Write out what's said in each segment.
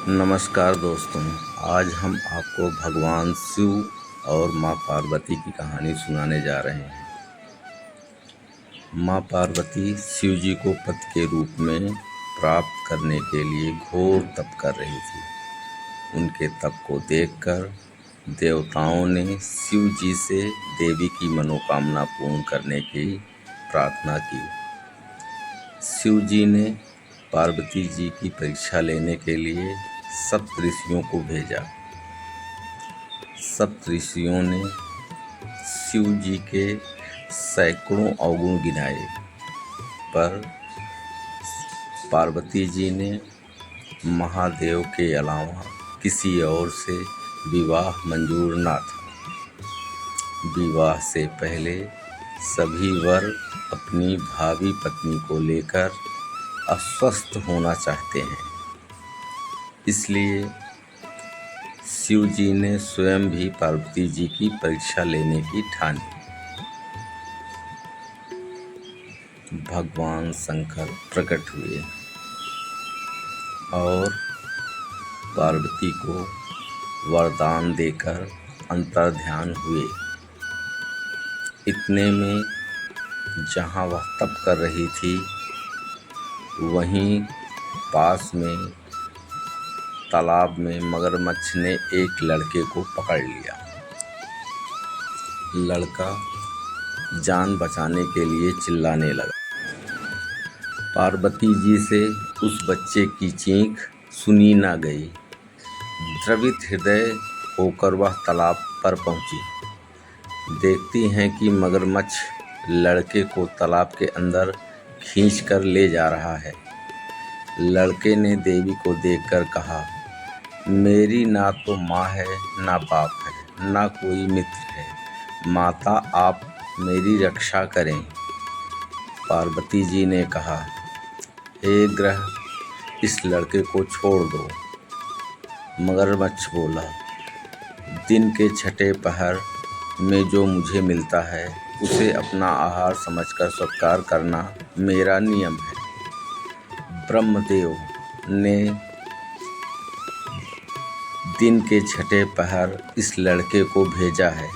नमस्कार दोस्तों। आज हम आपको भगवान शिव और माँ पार्वती की कहानी सुनाने जा रहे हैं। माँ पार्वती शिव जी को पति के रूप में प्राप्त करने के लिए घोर तप कर रही थी। उनके तप को देखकर देवताओं ने शिव जी से देवी की मनोकामना पूर्ण करने की प्रार्थना की। शिव जी ने पार्वती जी की परीक्षा लेने के लिए सप्तऋषियों को भेजा। सप्तऋषियों ने शिव जी के सैकड़ों अवगुण गिनाए, पर पार्वती जी ने महादेव के अलावा किसी और से विवाह मंजूर ना था। विवाह से पहले सभी वर अपनी भावी पत्नी को लेकर अस्वस्थ होना चाहते हैं, इसलिए शिव जी ने स्वयं भी पार्वती जी की परीक्षा लेने की ठानी। भगवान शंकर प्रकट हुए और पार्वती को वरदान देकर अंतर्ध्यान हुए। इतने में जहाँ वह तप कर रही थी, वहीं पास में तालाब में मगरमच्छ ने एक लड़के को पकड़ लिया। लड़का जान बचाने के लिए चिल्लाने लगा। पार्वती जी से उस बच्चे की चीख सुनी ना गई। द्रवित हृदय होकर वह तालाब पर पहुंची। देखती हैं कि मगरमच्छ लड़के को तालाब के अंदर खींचकर ले जा रहा है। लड़के ने देवी को देखकर कहा, मेरी ना तो माँ है, ना बाप है, ना कोई मित्र है। माता, आप मेरी रक्षा करें। पार्वती जी ने कहा, हे ग्रह, इस लड़के को छोड़ दो। मगरमच्छ बोला, दिन के छठे पहर में जो मुझे मिलता है उसे अपना आहार समझकर स्वीकार करना मेरा नियम है। ब्रह्मदेव ने दिन के छठे पहर इस लड़के को भेजा है,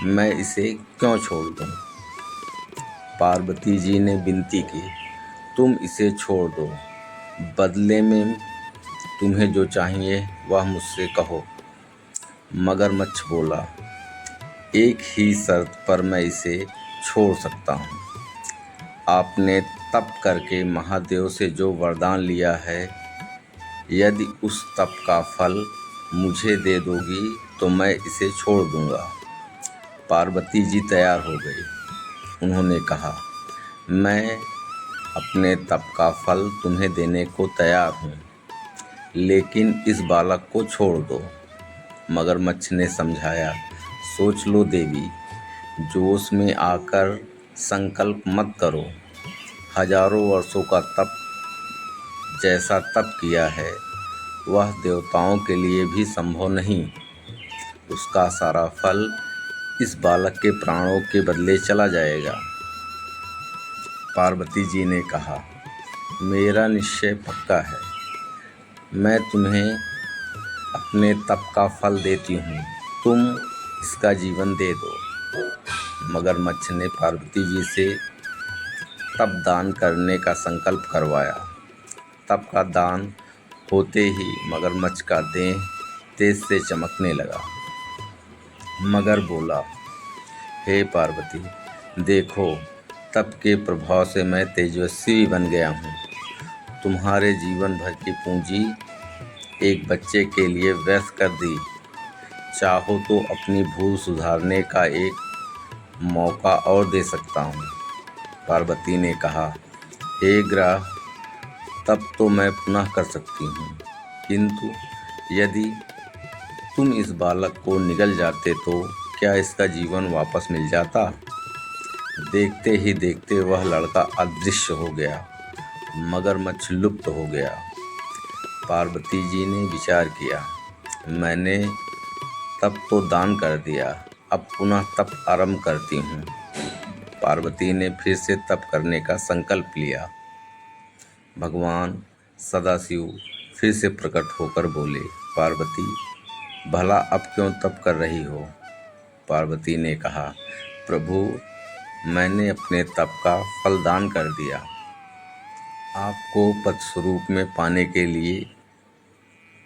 मैं इसे क्यों छोड़ दूं? पार्वती जी ने विनती की, तुम इसे छोड़ दो। बदले में तुम्हें जो चाहिए वह मुझसे कहो। मगरमच्छ बोला, एक ही शर्त पर मैं इसे छोड़ सकता हूँ। आपने तप करके महादेव से जो वरदान लिया है, यदि उस तप का फल मुझे दे दोगी तो मैं इसे छोड़ दूंगा। पार्वती जी तैयार हो गई। उन्होंने कहा, मैं अपने तप का फल तुम्हें देने को तैयार हूँ, लेकिन इस बालक को छोड़ दो। मगरमच्छ ने समझाया, सोच लो देवी, जोश में आकर संकल्प मत करो। हजारों वर्षों का तप जैसा तप किया है, वह देवताओं के लिए भी संभव नहीं। उसका सारा फल इस बालक के प्राणों के बदले चला जाएगा। पार्वती जी ने कहा, मेरा निश्चय पक्का है। मैं तुम्हें अपने तप का फल देती हूँ, तुम इसका जीवन दे दो। मगरमच्छ ने पार्वती जी से तप दान करने का संकल्प करवाया। तप का दान होते ही मगरमच्छ का देह तेज से चमकने लगा। मगर बोला, हे पार्वती, देखो, तप के प्रभाव से मैं तेजस्वी बन गया हूँ। तुम्हारे जीवन भर की पूंजी एक बच्चे के लिए व्यर्थ कर दी। चाहो तो अपनी भूल सुधारने का एक मौका और दे सकता हूँ। पार्वती ने कहा, हे ग्रह, तब तो मैं पुनः कर सकती हूँ, किंतु यदि तुम इस बालक को निगल जाते तो क्या इसका जीवन वापस मिल जाता? देखते ही देखते वह लड़का अदृश्य हो गया। मगरमच्छ लुप्त हो गया। पार्वती जी ने विचार किया, मैंने तप तो दान कर दिया, अब पुनः तप आरंभ करती हूँ। पार्वती ने फिर से तप करने का संकल्प लिया। भगवान सदाशिव फिर से प्रकट होकर बोले, पार्वती, भला अब क्यों तप कर रही हो? पार्वती ने कहा, प्रभु, मैंने अपने तप का फल दान कर दिया। आपको पद स्वरूप में पाने के लिए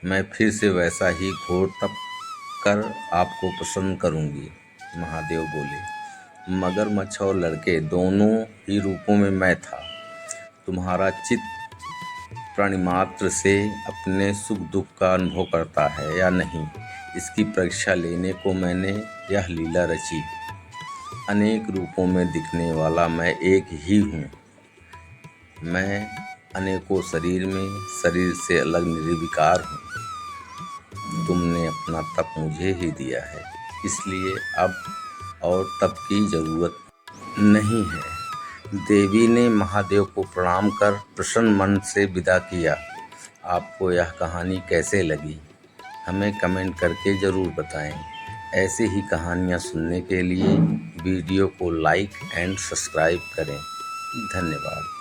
मैं फिर से वैसा ही घोर तप कर आपको प्रसन्न करूंगी। महादेव बोले, मगरमच्छ और लड़के दोनों ही रूपों में मैं था। तुम्हारा चित्त प्राणिमात्र से अपने सुख दुख का अनुभव करता है या नहीं, इसकी परीक्षा लेने को मैंने यह लीला रची। अनेक रूपों में दिखने वाला मैं एक ही हूँ। मैं अनेकों शरीर में शरीर से अलग निर्विकार हूँ। तुमने अपना तप मुझे ही दिया है, इसलिए अब और तप की जरूरत नहीं है। देवी ने महादेव को प्रणाम कर प्रसन्न मन से विदा किया। आपको यह कहानी कैसे लगी, हमें कमेंट करके ज़रूर बताएं। ऐसे ही कहानियाँ सुनने के लिए वीडियो को लाइक एंड सब्सक्राइब करें। धन्यवाद।